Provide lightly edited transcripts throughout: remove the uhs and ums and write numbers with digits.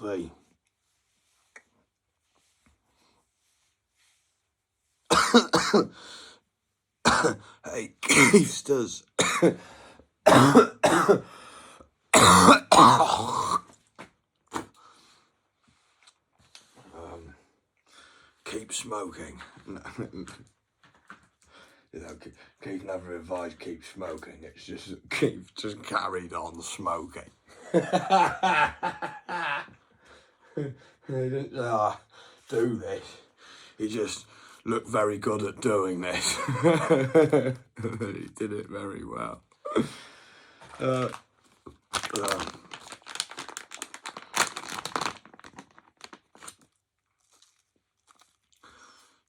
V. Hey, Keefsters. Keep smoking. You know, Keith never advised keep smoking. It's just Keith just carried on smoking. He didn't do this. He just looked very good at doing this. He did it very well.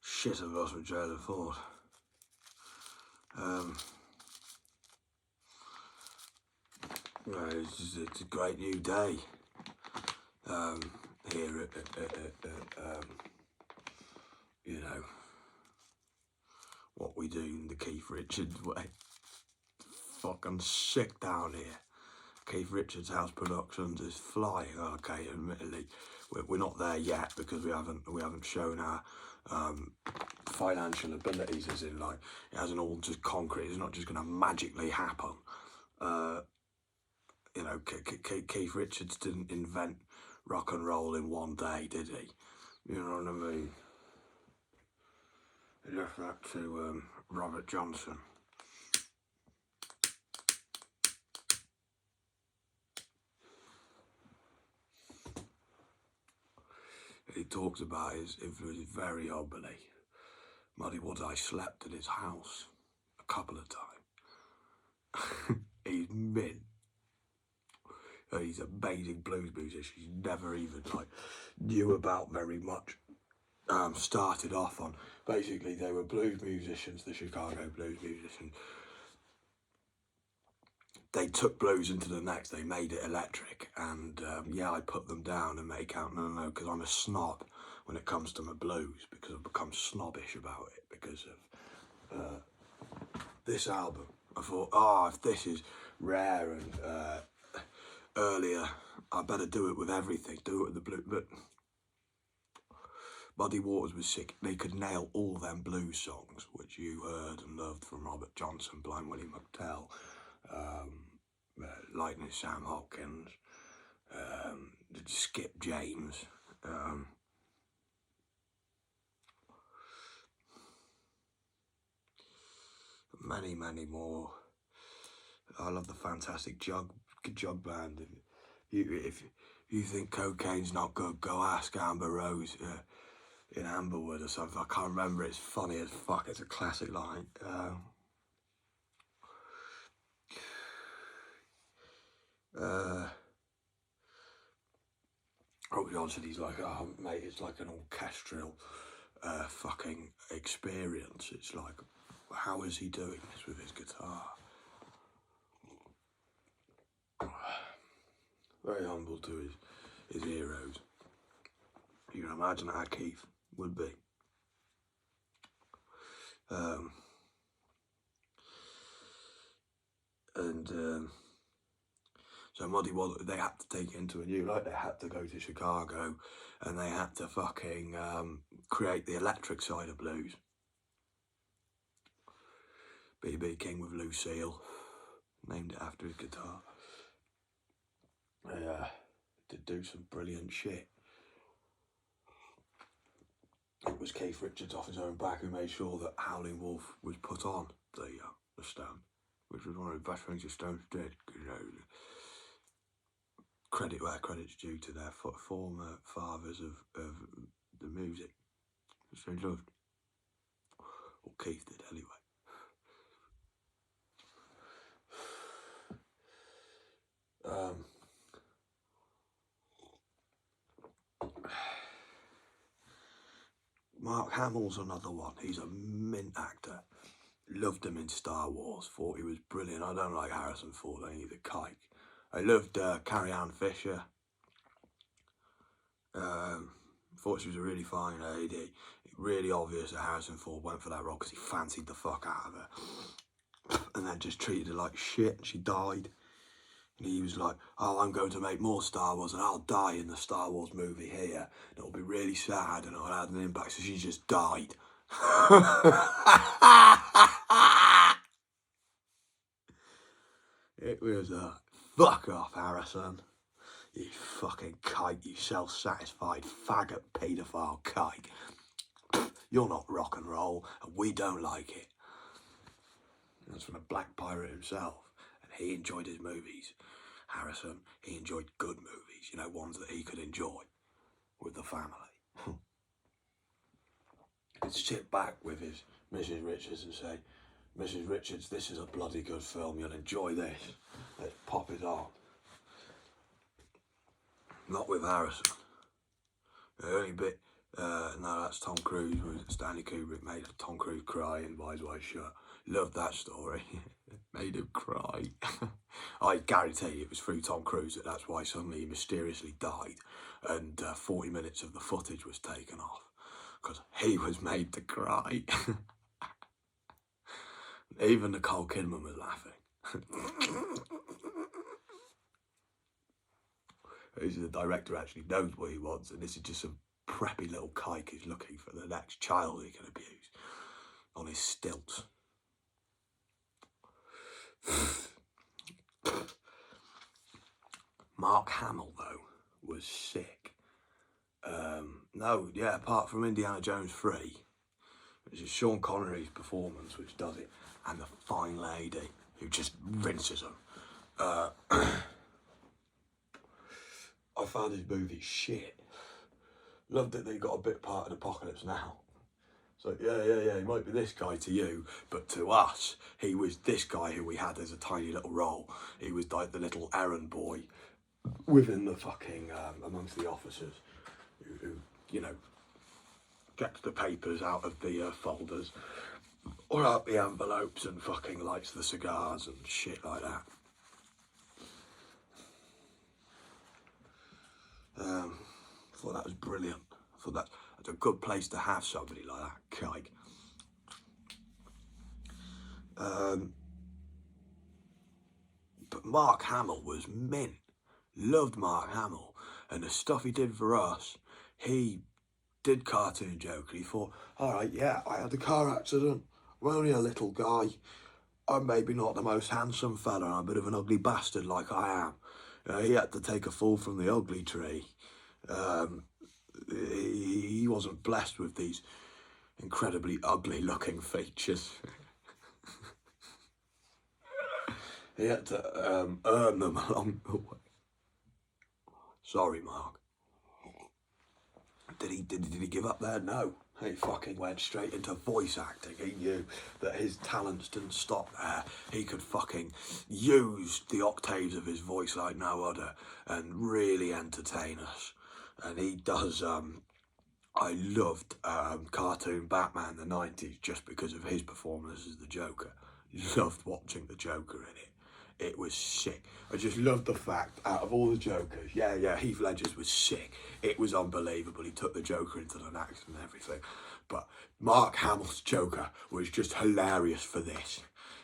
Shit, I've lost my train of thought. Well, it's a great new day here at you know, what we do in the Keefrichardz way. Fucking sick down here. Keefrichardz House Productions is flying. Okay, admittedly, we're not there yet because we haven't shown our financial abilities, as in, like, it hasn't all just concrete. It's not just going to magically happen. You know, Keefrichardz didn't invent rock and roll in one day, did he? You know what I mean? He left that to Robert Johnson. He talks about his influence very humbly. Muddy Woods, I slept in his house a couple of times. He's mint. He's an amazing blues musician. He's never even knew about very much. Started off on, basically they were blues musicians, the Chicago blues musicians. They took blues into the next, they made it electric, and yeah, I put them down and make out, no, because I'm a snob when it comes to my blues, because I've become snobbish about it because of this album. I thought, if this is rare and earlier, I better do it with everything, do it with the blues. But Muddy Waters was sick. They could nail all them blues songs, which you heard and loved from Robert Johnson, Blind Willie McTell, Lightning Sam Hopkins, Skip James, many more. I love the fantastic jug band. And if you think cocaine's not good, go ask Amber Rose in Amberwood or something. I can't remember. It's funny as fuck. It's a classic line. Robert Johnson, he's like, oh mate, it's like an orchestral fucking experience. It's like, how is he doing this with his guitar? Very humble to his heroes. You can imagine how Keith would be. So Muddy Waters, they had to take it into a new light. They had to go to Chicago, and they had to fucking create the electric side of blues. B.B. King with Lucille, named it after his guitar. They did do some brilliant shit. It was Keefrichardz off his own back who made sure that Howling Wolf was put on the Stone, which was one of the best things the Stones did. You know, credit where credit's due to their former fathers of the music, which they loved. Or Keith did anyway. Mark Hamill's another one. He's a mint actor. Loved him in Star Wars. Thought he was brilliant. I don't like Harrison Ford. I think he's a kike. I loved Carrie Ann Fisher. Thought she was a really fine lady. Really obvious that Harrison Ford went for that role because he fancied the fuck out of her. And then just treated her like shit. She died. And he was like, oh, I'm going to make more Star Wars and I'll die in the Star Wars movie here. And it'll be really sad and it'll have an impact. So she just died. It was a fuck off, Harrison. You fucking kike, you self-satisfied faggot paedophile kike. You're not rock and roll and we don't like it. That's from a black pirate himself. And he enjoyed his movies. Harrison, he enjoyed good movies, you know, ones that he could enjoy with the family. He'd sit back with his Mrs. Richards and say, Mrs. Richards, this is a bloody good film, you'll enjoy this. Let's pop it on. Not with Harrison. The only bit, no, that's Tom Cruise, Stanley Kubrick made Tom Cruise cry in Eyes Wide Shut. Loved that story. Made him cry. I guarantee it was through Tom Cruise that's why suddenly he mysteriously died and 40 minutes of the footage was taken off. Because he was made to cry. Even Nicole Kidman was laughing. The director actually knows what he wants, and this is just some preppy little kike who's looking for the next child he can abuse on his stilts. Mark Hamill, though, was sick. No, yeah, apart from Indiana Jones 3, which is Sean Connery's performance which does it, and the fine lady who just rinses him. I found his movie shit. Loved it that he got a bit part in Apocalypse Now. So yeah, he might be this guy to you, but to us, he was this guy who we had as a tiny little role. He was like the little errand boy within the fucking, amongst the officers, who you know, gets the papers out of the folders, or out the envelopes and fucking lights the cigars and shit like that. Thought that was brilliant. I thought that's a good place to have somebody like that, kike. But Mark Hamill was mint. Loved Mark Hamill. And the stuff he did for us, he did cartoon Joker. He thought, all right, yeah, I had a car accident. I'm only a little guy. I'm maybe not the most handsome fella. I'm a bit of an ugly bastard like I am. He had to take a fall from the ugly tree. He wasn't blessed with these incredibly ugly looking features. He had to earn them along the way. Sorry, Mark. Did he give up there? No. He fucking went straight into voice acting. He knew that his talents didn't stop there. He could fucking use the octaves of his voice like no other and really entertain us. And he does, I loved cartoon Batman in the 90s just because of his performance as the Joker. Loved watching the Joker in it. It was sick. I just loved the fact, out of all the Jokers, yeah, Heath Ledger's was sick. It was unbelievable. He took the Joker into the next and everything. But Mark Hamill's Joker was just hilarious for this.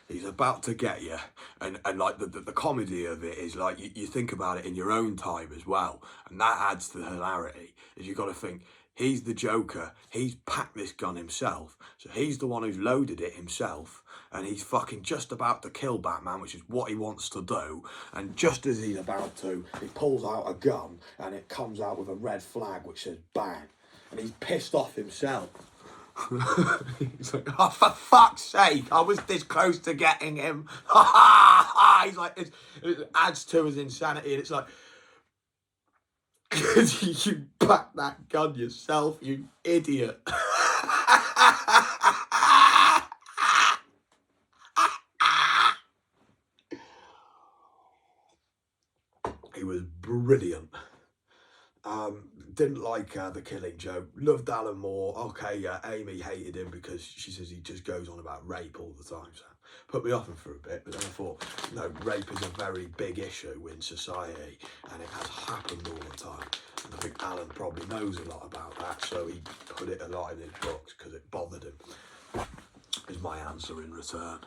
He's about to get you. And like the comedy of it is like, you think about it in your own time as well. And that adds to the hilarity. Is you've got to think, he's the Joker. He's packed this gun himself. So he's the one who's loaded it himself. And he's fucking just about to kill Batman, which is what he wants to do. And just as he's about to, he pulls out a gun and it comes out with a red flag which says bang. And he's pissed off himself. He's like, oh, for fuck's sake, I was this close to getting him. He's like, it adds to his insanity. And it's like, you packed that gun yourself, you idiot. He was brilliant. Didn't like The Killing Joke. Loved Alan Moore. Okay, yeah, Amy hated him because she says he just goes on about rape all the time. So put me off him for a bit, but then I thought, no, rape is a very big issue in society and it has happened all the time. And I think Alan probably knows a lot about that, so he put it a lot in his books because it bothered him, is my answer in return.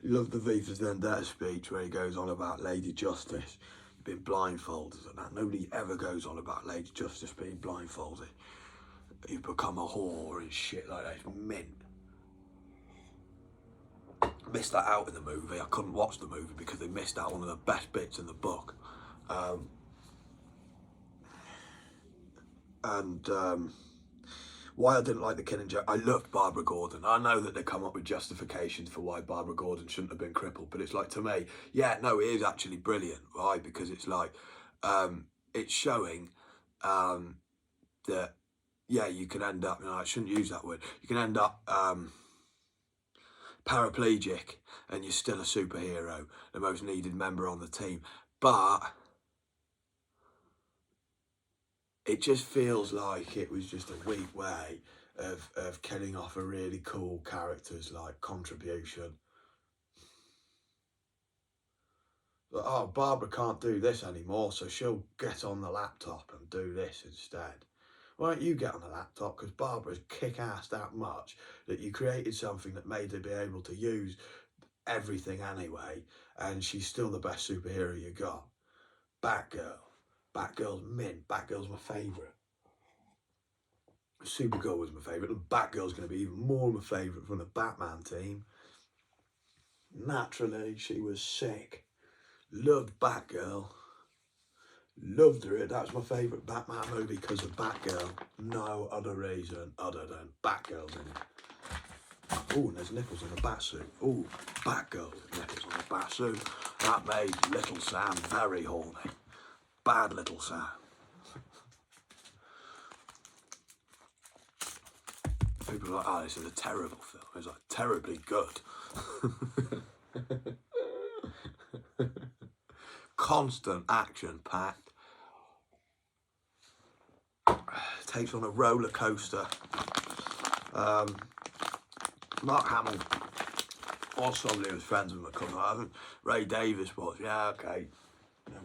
Love the V for Vendetta speech where he goes on about Lady Justice being blindfolded and that. Nobody ever goes on about Lady Justice being blindfolded. You've become a whore and shit like that. It's mint. Missed that out in the movie. I couldn't watch the movie because they missed out one of the best bits in the book. Why I didn't like the killing joke, I loved Barbara Gordon. I know that they come up with justifications for why Barbara Gordon shouldn't have been crippled, but it's like, to me, yeah, no, it is actually brilliant, right? Because it's like, it's showing that, yeah, you can end up, I shouldn't use that word, you can end up paraplegic and you're still a superhero, the most needed member on the team. But it just feels like it was just a weak way of killing off a really cool character's like contribution. But, oh, Barbara can't do this anymore, so she'll get on the laptop and do this instead. Why don't you get on the laptop? Because Barbara's kick-ass that much that you created something that made her be able to use everything anyway, and she's still the best superhero you got. Batgirl. Batgirl's mint. Batgirl's my favourite. Supergirl was my favourite, and Batgirl's going to be even more my favourite from the Batman team. Naturally, she was sick. Loved Batgirl. Loved her. That's my favourite Batman movie because of Batgirl. No other reason other than Batgirl's in it. Oh, and there's nipples on the Batsuit. Oh, Batgirl with nipples on the Batsuit. That made Little Sam very horny. Bad Little Sam. People are like, oh, this is a terrible film. It's like, terribly good. Constant action-packed. Takes on a roller coaster. Mark Hamill was somebody who was friends with McCullough. Ray Davies was, yeah, okay. No,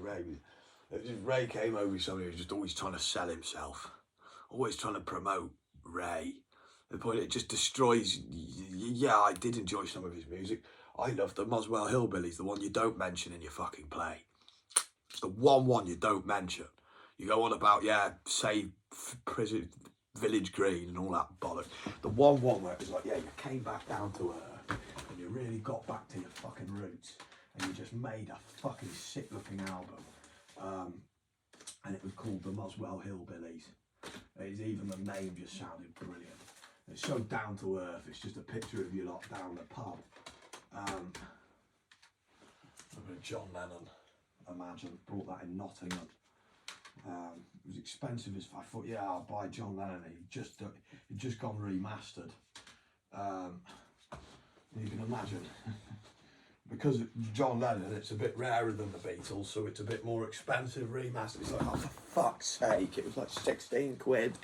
Ray came over with somebody who was just always trying to sell himself, always trying to promote Ray. The point, it just destroys. Yeah, I did enjoy some of his music. I love the Muswell Hillbillies, the one you don't mention in your fucking play. It's the one you don't mention. You go on about, yeah, save prison, Village Green and all that bollocks. The one where it was like, yeah, you came back down to earth and you really got back to your fucking roots and you just made a fucking sick looking album. And it was called the Muswell Hillbillies. It's even the name just sounded brilliant. It's so down to earth. It's just a picture of you lot down the pub. John Lennon, imagine, brought that in Nottingham. It was expensive as fuck. I thought, yeah, I'll buy John Lennon. He'd just gone remastered. You can imagine, because John Lennon, it's a bit rarer than the Beatles, so it's a bit more expensive remastered. It's like, oh, for fuck's sake, it was like 16 quid.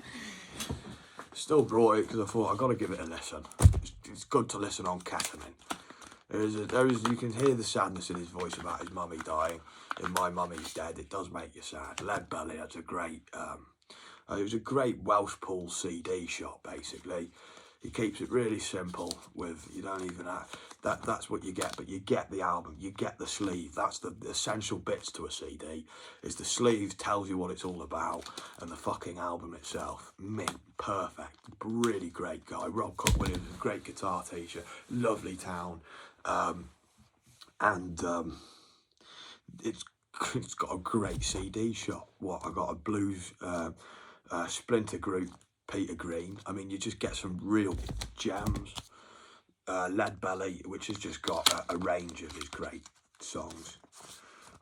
Still brought it because I thought, I've got to give it a listen. It's good to listen on ketamine. You can hear the sadness in his voice about his mummy dying. In My Mummy's Dead, it does make you sad. Lead Belly, that's a great, it was a great Welsh Pool CD shop, basically. He keeps it really simple with, you don't even have, that's what you get, but you get the album, you get the sleeve. That's the essential bits to a CD, is the sleeve tells you what it's all about, and the fucking album itself, mint, perfect, really great guy. Rob Cook Williams, great guitar teacher, lovely town, it's got a great CD shop. I got a blues splinter group, Peter Green. I mean, you just get some real gems. Lead Belly, which has just got a range of his great songs.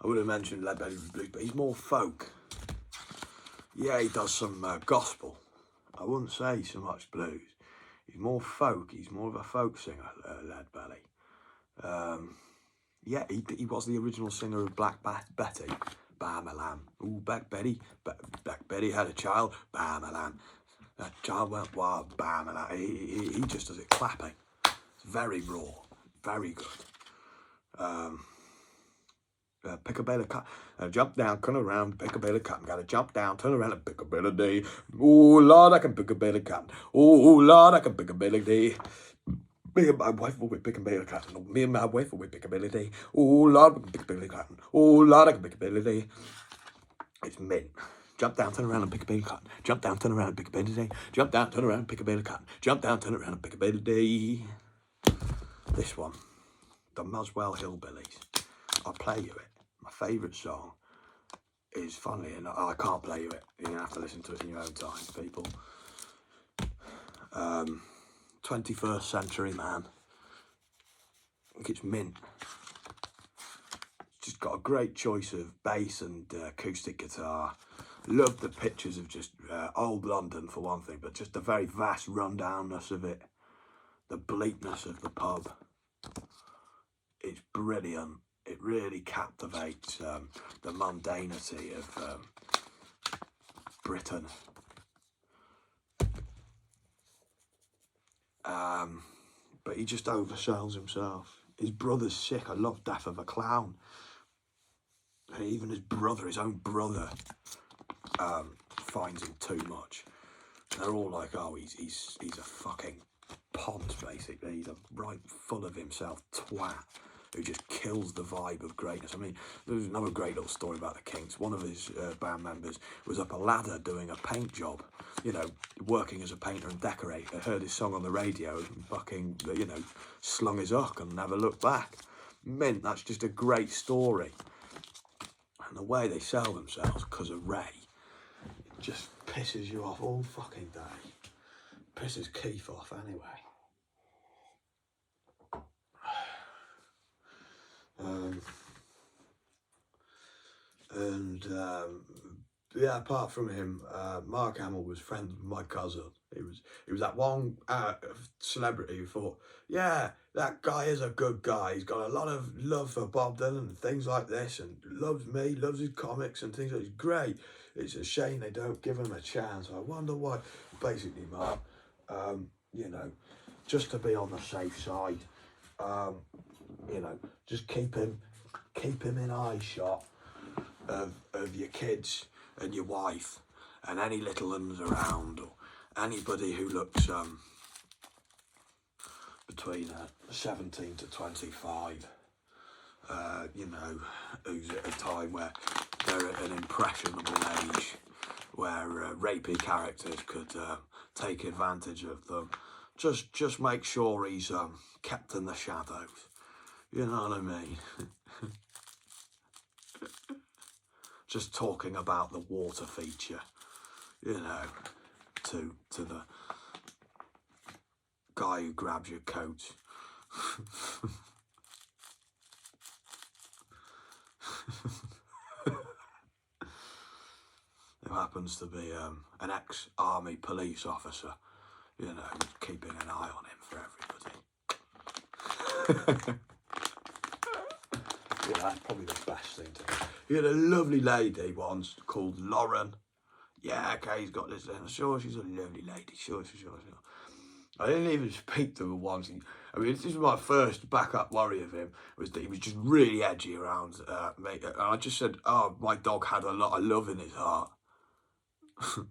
I would have mentioned Lead Belly with blues, but he's more folk. Yeah, he does some gospel. I wouldn't say so much blues. He's more folk. He's more of a folk singer, Lead Belly. Yeah, he was the original singer of Black Betty. Bam a lamb. Ooh, Black Betty had a child. Bam a lamb. That child went wild. Bam a lamb. He just does it clapping. It's very raw, very good. Pick a bale of cotton, jump down, turn around, pick a bale of cotton. Gotta jump down, turn around and pick a bale of day. Oh Lord, I can pick a bale of cotton. Oh Lord, I can pick a bale of day. Me and my wife will be picking Billy Cotton. Me and my wife will be picking Billy Day. Oh Lord, we can pick Billy Cotton. Oh Lord, I can pick Billy Day. It's mint. Jump down, turn around and pick a Billy Cotton. Jump down, turn around and pick a Billy Day. Jump down, turn around and pick a Billy Cotton. Jump down, turn around and pick a Billy Day. This one, the Muswell Hillbillies. I'll play you it. My favourite song is, funnily enough, I can't play you it. You're going to have to listen to it in your own time, people. 21st century man. I think it's mint. It's just got a great choice of bass and acoustic guitar. Love the pictures of just old London for one thing, but just the very vast rundownness of it. The bleakness of the pub. It's brilliant. It really captivates the mundanity of Britain. But he just oversells himself. His brother's sick. I love Death of a Clown. And even his brother, his own brother, finds him too much. They're all like, oh, he's a fucking pont, basically. He's a right full of himself twat who just kills the vibe of greatness. I mean, there's another great little story about the Kinks. One of his band members was up a ladder doing a paint job, you know, working as a painter and decorator. Heard his song on the radio and fucking, you know, slung his hook and never looked back. Mint, that's just a great story. And the way they sell themselves because of Ray, it just pisses you off all fucking day. Pisses Keith off anyway. Yeah, apart from him, Mark Hamill was friends with my cousin. He was that one celebrity who thought, yeah, that guy is a good guy. He's got a lot of love for Bob Dylan and things like this, and loves me, loves his comics and things like that. He's great. It's a shame they don't give him a chance. I wonder why. Basically, Mark, you know, just to be on the safe side, you know, just keep him in eye shot of your kids and your wife and any little uns around, or anybody who looks between 17 to 25, you know, who's at a time where they're at an impressionable age where rapey characters could take advantage of them. Just make sure he's kept in the shadows. You know what I mean? Just talking about the water feature, you know, to the guy who grabs your coat. Who happens to be an ex-army police officer, you know, keeping an eye on him for everybody. Yeah, that's probably the best thing to do. He had a lovely lady once called Lauren. Yeah, okay, he's got this. Sure, she's a lovely lady. Sure. I didn't even speak to her once. I mean, this is my first backup worry of him, was that he was just really edgy around me. And I just said, oh, my dog had a lot of love in his heart. I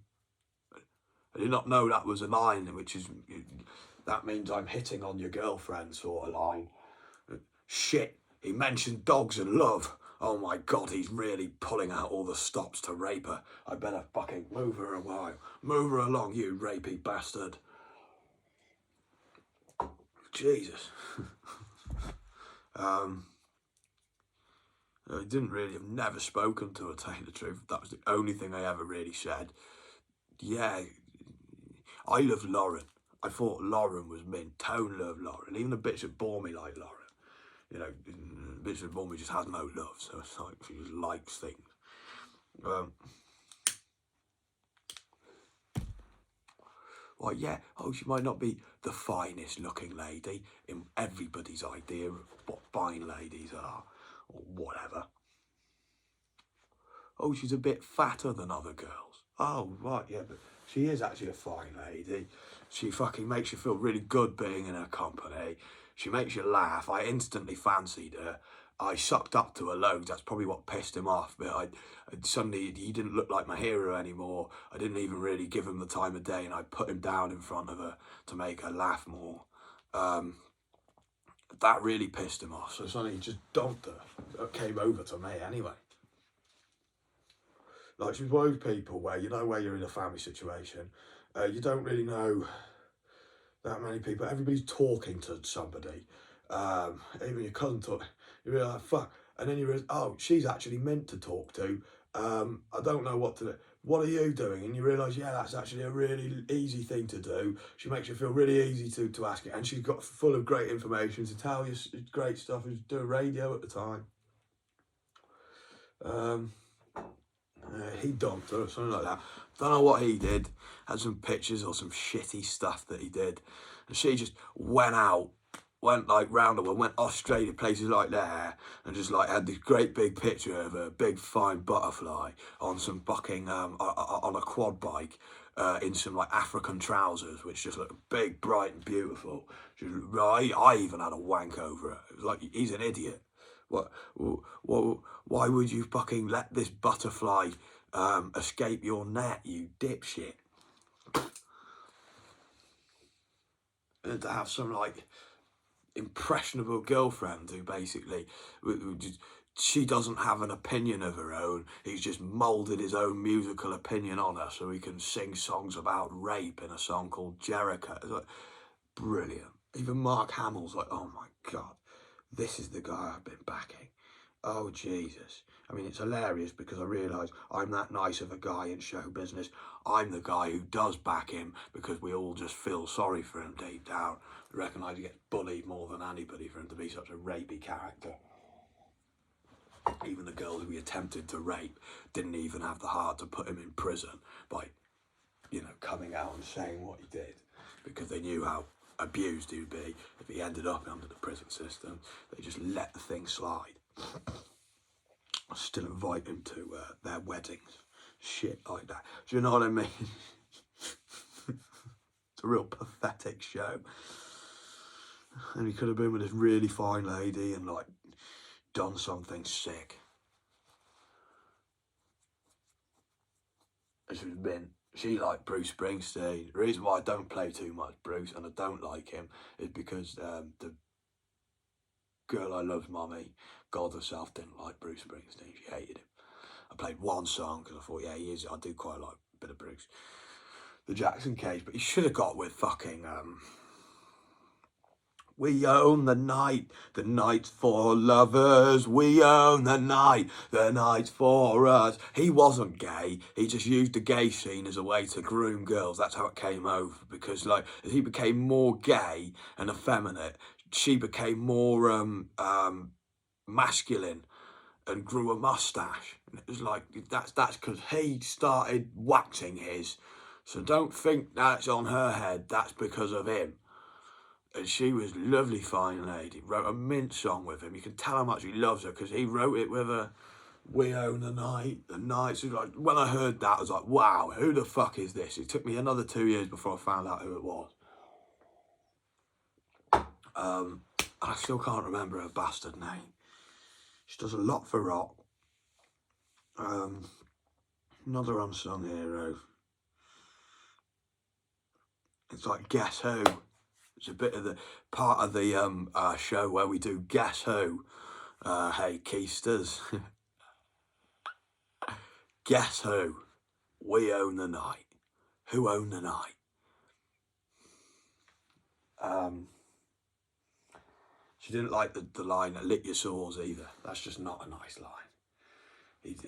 did not know that was a line, which is, that means I'm hitting on your girlfriend sort of line. Shit. He mentioned dogs and love. Oh my God, he's really pulling out all the stops to rape her. I better fucking move her a while. Move her along, you rapey bastard. Jesus. I didn't really, I've never spoken to her, to tell you the truth. That was the only thing I ever really said. Yeah, I love Lauren. I thought Lauren was mint. Tone loved Lauren. Even the bitch that bore me like Lauren. You know, bitch that bore me just has no love, so it's like she just likes things. Well, yeah, oh, she might not be the finest looking lady in everybody's idea of what fine ladies are, or whatever. Oh, she's a bit fatter than other girls. Oh, right, yeah, but she is actually a fine lady. She fucking makes you feel really good being in her company. She makes you laugh. I instantly fancied her. I sucked up to her loads. That's probably what pissed him off. But suddenly he didn't look like my hero anymore. I didn't even really give him the time of day, and I put him down in front of her to make her laugh more. That really pissed him off. So suddenly he just dumped her. It came over to me anyway. Like, she's one of those people where, you know, where you're in a family situation, you don't really know that many people. Everybody's talking to somebody. Even your cousin talk. You realise, fuck. And then you realise, oh, she's actually meant to talk to. I don't know what to do. What are you doing? And you realise, yeah, that's actually a really easy thing to do. She makes you feel really easy to ask it. And she's got full of great information to tell you great stuff. She was doing radio at the time. He dumped her or something like that. Don't know what he did. Had some pictures or some shitty stuff that he did. And she just went out, went like round the world, went Australia, places like that, and just like had this great big picture of a big fine butterfly on some fucking, on a quad bike, in some like African trousers, which just looked big, bright and beautiful. I even had a wank over it. It was like, he's an idiot. What? Why would you fucking let this butterfly escape your net, you dipshit? And to have some like impressionable girlfriend who basically, she doesn't have an opinion of her own. He's just moulded his own musical opinion on her so he can sing songs about rape in a song called Jericho. It's like, brilliant. Even Mark Hamill's like, oh my God, this is the guy I've been backing. Oh, Jesus. I mean, it's hilarious because I realise I'm that nice of a guy in show business. I'm the guy who does back him because we all just feel sorry for him deep down. We recognise he gets bullied more than anybody for him to be such a rapey character. Even the girls we attempted to rape didn't even have the heart to put him in prison by, you know, coming out and saying what he did, because they knew how abused he would be if he ended up under the prison system. They just let the thing slide. Still invite him to their weddings. Shit like that. Do you know what I mean? It's a real pathetic show. And he could have been with this really fine lady and like done something sick. She liked Bruce Springsteen. The reason why I don't play too much Bruce and I don't like him is because the girl I love's mummy, God herself, didn't like Bruce Springsteen. She hated him. I played one song because I thought, yeah, I do quite like a bit of Bruce. The Jackson Cage, but he should have got with fucking, we own the night's for lovers, we own the night's for us. He wasn't gay, he just used the gay scene as a way to groom girls. That's how it came over, because like, as he became more gay and effeminate, she became more masculine and grew a mustache. And it was like, that's because he started waxing his. So don't think that's on her head, that's because of him. And she was a lovely, fine lady. Wrote a mint song with him. You can tell how much he loves her because he wrote it with her. We own the night. So like, when I heard that, I was like, wow, who the fuck is this? It took me another 2 years before I found out who it was. I still can't remember her bastard name. She does a lot for rock. Another unsung hero. It's like Guess Who. It's a bit of the part of the show where we do Guess Who. Hey, Keisters. Guess who? We own the night. Who own the night? She didn't like the line, lick your sores either. That's just not a nice line.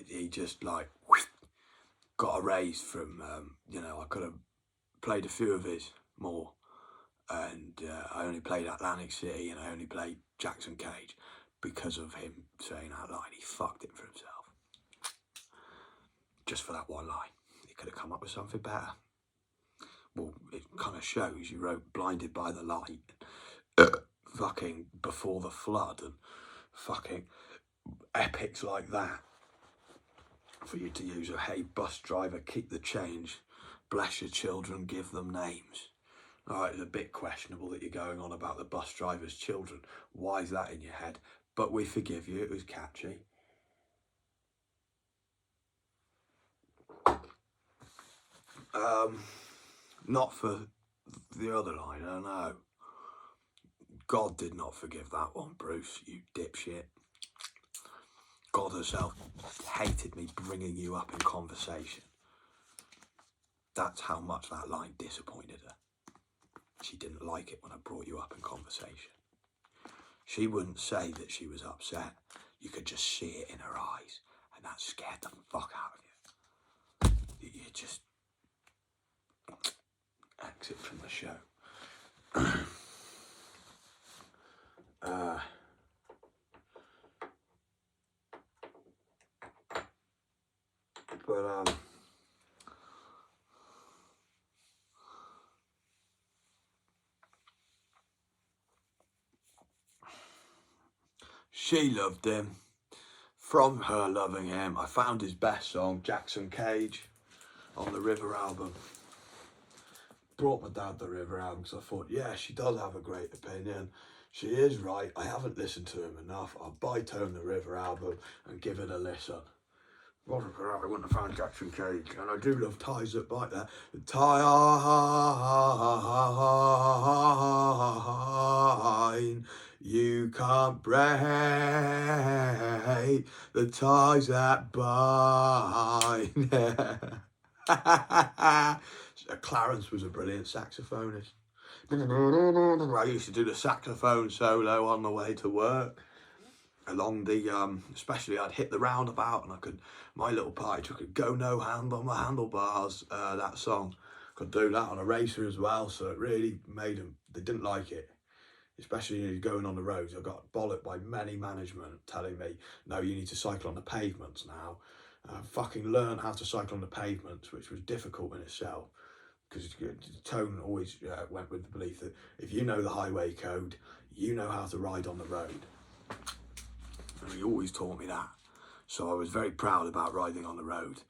He just like got a raise from, you know, I could have played a few of his more. And I only played Atlantic City and I only played Jackson Cage because of him saying that line. He fucked it for himself. Just for that one line. He could have come up with something better. Well, it kind of shows. You wrote Blinded by the Light, fucking Before the Flood, and fucking epics like that. For you to use a hey bus driver, keep the change, bless your children, give them names. Alright, it's a bit questionable that you're going on about the bus driver's children. Why is that in your head? But we forgive you, it was catchy. Not for the other line, I don't know. God did not forgive that one, Bruce, you dipshit. God herself hated me bringing you up in conversation. That's how much that line disappointed her. She didn't like it when I brought you up in conversation. She wouldn't say that she was upset. You could just see it in her eyes, and that scared the fuck out of you. You just exit from the show. But she loved him. From her loving him, I found his best song, Jackson Cage, on the River album. Brought my dad the River album because I thought, yeah, she does have a great opinion. She is right. I haven't listened to him enough. I'll buy Tone the River album and give it a listen. I wouldn't have found Jackson Cage. And I do love Ties That Bite there. The tie you can't break, the ties that bind. Clarence was a brilliant saxophonist. I used to do the saxophone solo on the way to work. Along the, especially I'd hit the roundabout and I could, my little party trick could go no hand on my handlebars, that song. Could do that on a racer as well, so it really made them, they didn't like it. Especially going on the roads. I got bollocked by many management telling me, no, you need to cycle on the pavements now. Fucking learn how to cycle on the pavements, which was difficult in itself. Because Tone always went with the belief that if you know the highway code, you know how to ride on the road. And he always taught me that. So I was very proud about riding on the road.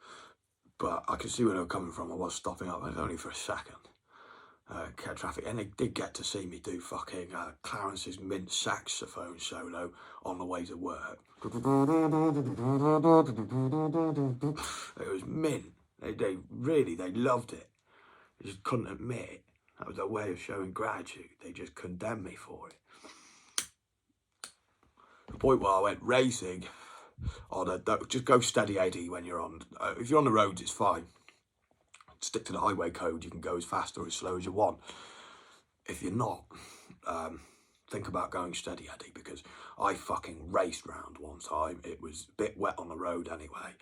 But I could see where they were coming from. I was stopping up, but only for a second. Traffic, and they did get to see me do fucking Clarence's mint saxophone solo on the way to work. It was mint. They really loved it. They just couldn't admit it. That was their way of showing gratitude. They just condemned me for it. The point where I went racing on just go steady Eddie when you're on. If you're on the roads, it's fine. Stick to the highway code. You can go as fast or as slow as you want. If you're not, think about going steady Eddie, because I fucking raced round one time. It was a bit wet on the road anyway,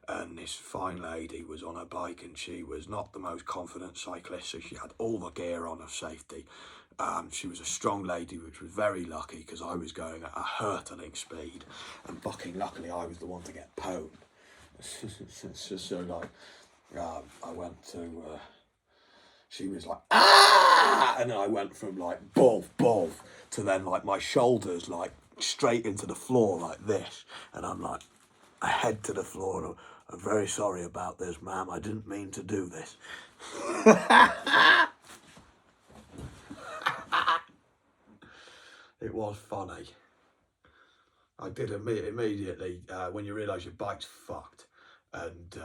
and this fine lady was on her bike and she was not the most confident cyclist, so she had all the gear on of safety. She was a strong lady, which was very lucky because I was going at a hurtling speed, and fucking luckily I was the one to get pwned. So like, I went to, she was like, ah! And then I went from like, boff, to then like my shoulders like straight into the floor like this. And I'm like, I head to the floor, and I'm very sorry about this, ma'am. I didn't mean to do this. It was funny. I did immediately, when you realise your bike's fucked, and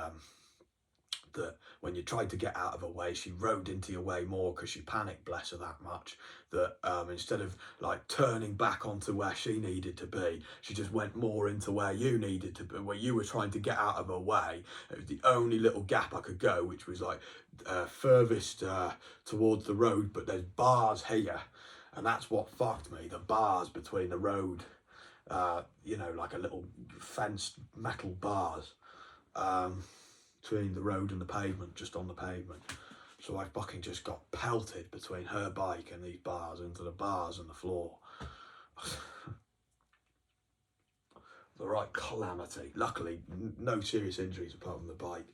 that when you tried to get out of her way, she rode into your way more because she panicked, bless her, that much, that instead of like turning back onto where she needed to be, she just went more into where you needed to be, where you were trying to get out of her way. It was the only little gap I could go, which was like furthest towards the road, but there's bars here, and that's what fucked me, the bars between the road, you know, like a little fenced metal bars. Between the road and the pavement, just on the pavement. So I fucking just got pelted between her bike and these bars, into the bars and the floor. The right calamity. Luckily, no serious injuries apart from the bike.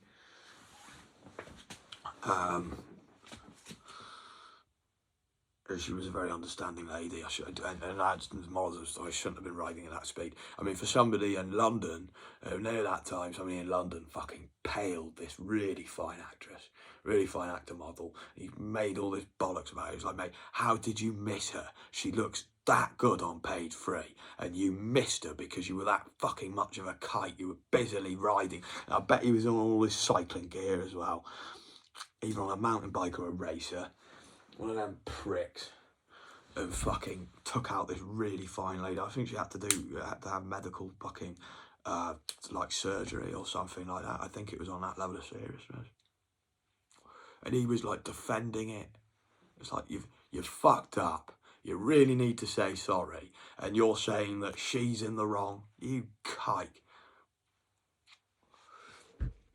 She was a very understanding lady. I shouldn't have been riding at that speed. I mean, for somebody in London, near that time, somebody in London fucking paled this really fine actress, really fine actor model. He made all this bollocks about it. He was like, mate, how did you miss her? She looks that good on page 3, and you missed her because you were that fucking much of a kite. You were busily riding. And I bet he was on all this cycling gear as well, either on a mountain bike or a racer. One of them pricks. and fucking took out this really fine lady. I think she had to have medical fucking like surgery or something like that. I think it was on that level of seriousness. And he was like defending it. It's like, you've fucked up. You really need to say sorry. And you're saying that she's in the wrong. You kike.